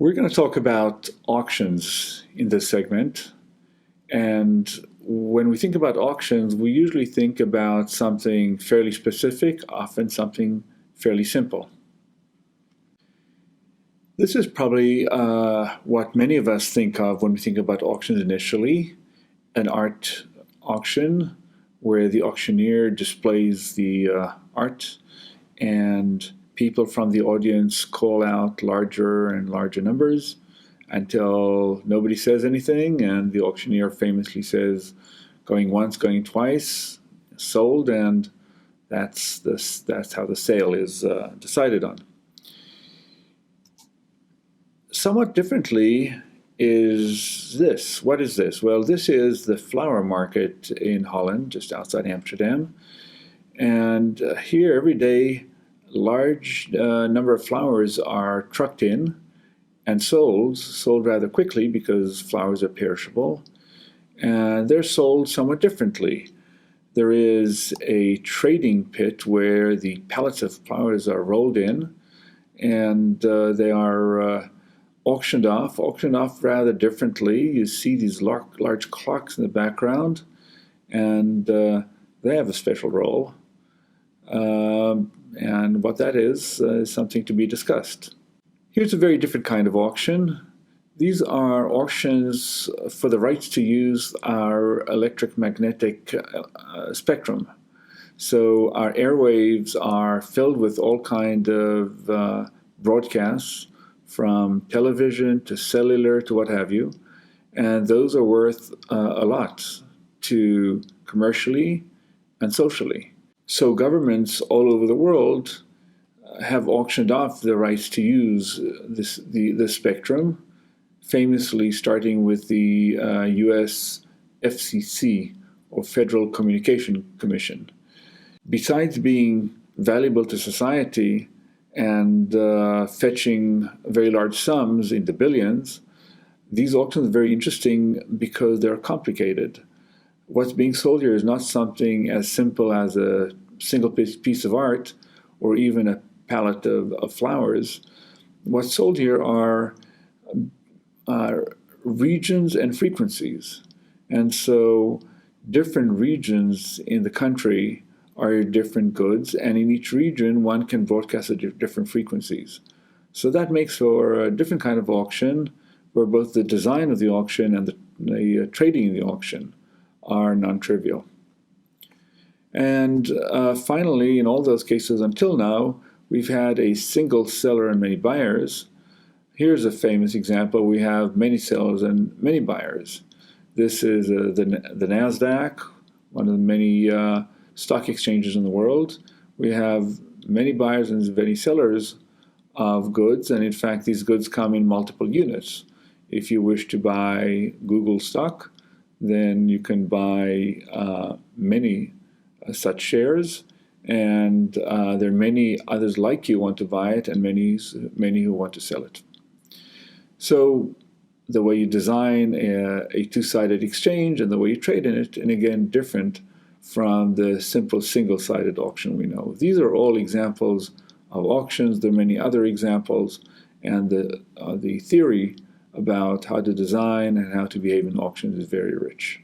We're going to talk about auctions in this segment. And when we think about auctions, we usually think about something fairly specific, often something fairly simple. This is probably what many of us think of when we think about auctions initially. An art auction where the auctioneer displays the art and people from the audience call out larger and larger numbers until nobody says anything, and the auctioneer famously says, going once, going twice, sold, and that's how the sale is decided on. Somewhat differently is this. What is this? Well, this is the flower market in Holland, just outside Amsterdam. And here every day, large number of flowers are trucked in and sold rather quickly because flowers are perishable. And they're sold somewhat differently. There is a trading pit where the pallets of flowers are rolled in, and they are auctioned off rather differently. You see these large clocks in the background, and they have a special role. And what that is something to be discussed. Here's a very different kind of auction. These are auctions for the rights to use our electromagnetic spectrum. So our airwaves are filled with all kind of broadcasts, from television to cellular to what have you. And those are worth a lot to commercially and socially. So governments all over the world have auctioned off the rights to use the spectrum, famously starting with the US FCC, or Federal Communication Commission. Besides being valuable to society and fetching very large sums in the billions, these auctions are very interesting because they're complicated. What's being sold here is not something as simple as a single piece of art or even a pallet of flowers. What's sold here are regions and frequencies. And so different regions in the country are different goods, and in each region one can broadcast at different frequencies. So that makes for a different kind of auction where both the design of the auction and the trading in the auction are non-trivial. And finally, in all those cases until now, we've had a single seller and many buyers. Here's a famous example. We have many sellers and many buyers. This is the NASDAQ, one of the many stock exchanges in the world. We have many buyers and many sellers of goods, and in fact these goods come in multiple units. If you wish to buy Google stock, then you can buy many such shares, and there are many others like you want to buy it, and many who want to sell it. So the way you design a two-sided exchange and the way you trade in it, and again, different from the simple single-sided auction we know. These are all examples of auctions. There are many other examples, and the theory about how to design and how to behave in auctions is very rich.